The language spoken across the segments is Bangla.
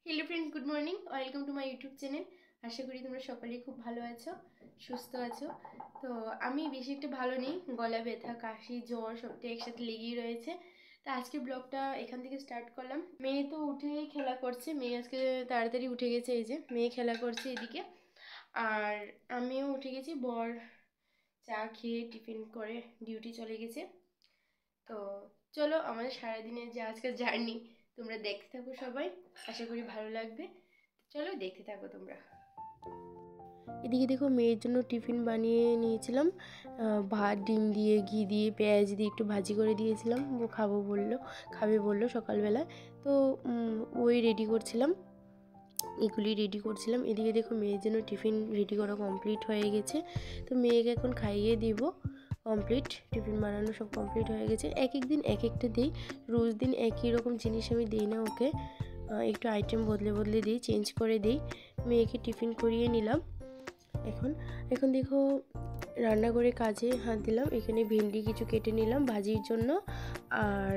Hello friends, good morning. Welcome to my YouTube channel. आशा करी तुम्हारा सकलेই खूब ভালো আছো, সুস্থ আছো। তো আমি বেশি একটা ভালো নেই, গলা ব্যথা, কাশি, জ্বর সবটা একসাথে লেগেই রয়েছে। তো আজকে ব্লগটা এখান থেকে স্টার্ট করলাম। মেয়ে তো উঠেই খেলা করছে, মেয়ে আজকে তাড়াতাড়ি উঠে গেছে। এই যে মেয়ে খেলা করছে এদিকে, আর আমিও উঠে গেছি। বর চা খেয়ে টিফিন করে ডিউটি চলে গেছে। তো চলো আমাদের সারাদিনের যে আজকের জার্নি তোমরা দেখতে থাকো সবাই, আশা করি ভালো লাগবে। চলো দেখতে থাকো তোমরা। এদিকে দেখো মেয়ের জন্য টিফিন বানিয়ে নিয়েছিলাম, ভাত ডিম দিয়ে ঘি দিয়ে পেঁয়াজ দিয়ে একটু ভাজি করে দিয়েছিলাম। ও খাবে বললো সকালবেলা। তো ওই রেডি করছিলাম, এগুলি রেডি করছিলাম। এদিকে দেখো মেয়ের জন্য টিফিন রেডি করা কমপ্লিট হয়ে গেছে। তো মেয়েকে এখন খাইয়ে দিব। কমপ্লিট টিফিন বানানো সব কমপ্লিট হয়ে গেছে। এক এক দিন এক একটা দিই, রোজ দিন একই রকম জিনিস আমি দিই না ওকে, একটু আইটেম বদলে দিই, চেঞ্জ করে দিই। মেয়েকে টিফিন করিয়ে নিলাম। এখন দেখো রান্না করে কাজে হাত দিলাম। এখানে ভেন্ডি কিছু কেটে নিলাম ভাজির জন্য, আর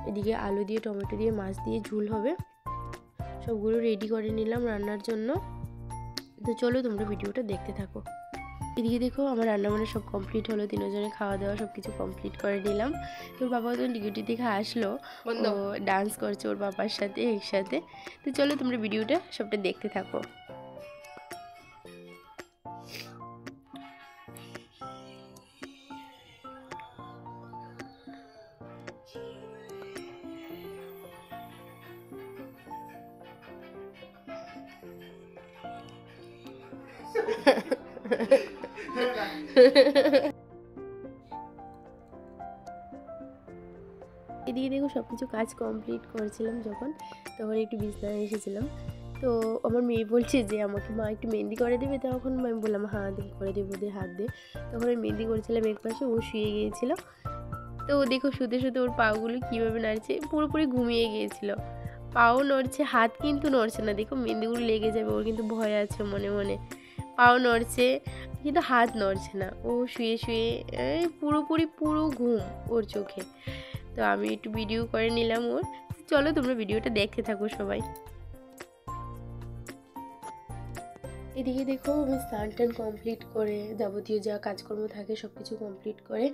এদিকে আলু দিয়ে টমেটো দিয়ে মাছ দিয়ে ঝোল হবে। সবগুলো রেডি করে নিলাম রান্নার জন্য। তো চলো তোমরা ভিডিওটা দেখতে থাকো। এদিকে দেখো আমার রান্নাবান্না সব কমপ্লিট হলো, তিনজনে খাওয়া দাওয়া সব কিছু কমপ্লিট করে নিলাম। তোর বাবা তো ডিউটি থেকে আসলো, ও ডান্স করছে ওর বাবার সাথে একসাথে। তো চলো তোমরা ভিডিওটা সবটা দেখতে থাকো। এদিকে দেখো সব কিছু কাজ কমপ্লিট করছিলাম যখন, তখন একটু বিছানায় এসেছিলাম। তো আমার মেয়ে বলছে যে আমাকে মা একটু মেহেন্দি করে দেবে। তখন আমি বললাম হ্যাঁ করে দেবো, দে হাত দে। তখন আমি মেহেন্দি করেছিলাম এক পাশে, ও শুয়ে গিয়েছিল। তো দেখো শুতে শুতে ওর পাগুলো কীভাবে নাড়ছে, পুরোপুরি ঘুমিয়ে গিয়েছিল। পাও নড়ছে, হাত কিন্তু নড়ছে না। দেখো মেহেন্দিগুলো লেগে যাবে, ওর কিন্তু ভয় আছে মনে মনে। পাও নড়ছে কিন্তু হাত নড়ছে না, ও শুয়ে শুয়ে পুরো ঘুম ওর চোখে। তো আমি একটু ভিডিও করে নিলাম ওর। চলো তোমরা ভিডিওটা দেখতে থাকো সবাই। এদিকে দেখো আমি স্নান টান কমপ্লিট করে যাবতীয় যা কাজকর্ম থাকে সব কিছু কমপ্লিট করে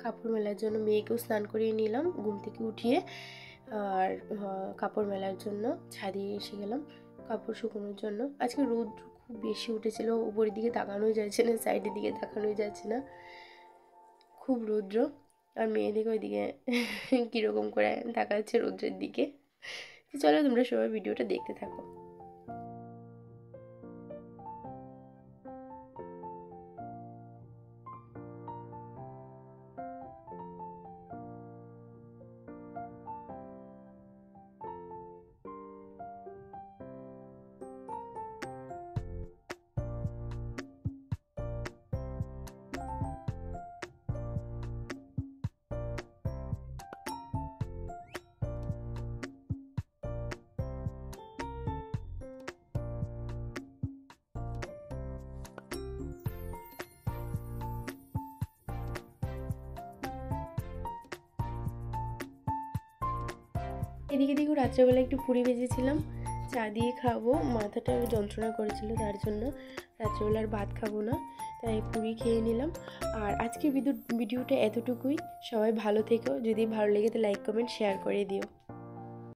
কাপড় মেলার জন্য মেয়েকেও স্নান করিয়ে নিলাম ঘুম থেকে উঠিয়ে। আর কাপড় মেলার জন্য ছাদে এসে গেলাম কাপড় শুকানোর জন্য। আজকে রোদ খুব বেশি উঠেছিল, উপরের দিকে তাকানোই যাচ্ছে না, সাইডের দিকে তাকানোই যাচ্ছে না, খুব রৌদ্র। আর মেয়েদিকে ওইদিকে কীরকম করে তাকাচ্ছে রৌদ্রের দিকে। চলো তোমরা সবাই ভিডিওটা দেখতে থাকো। এদিকে দেখো রাত্রেবেলা একটু পুরি ভেজেছিলাম, চা দিয়ে খাবো। মাথাটা যন্ত্রণা করেছিল তার জন্য রাত্রেবেলা আর ভাত খাবো না, তাই পুরি খেয়ে নিলাম। আর আজকের ভিডিওটা এতটুকুই। সবাই ভালো থেকো, যদি ভালো লেগে তো লাইক কমেন্ট শেয়ার করে দিও।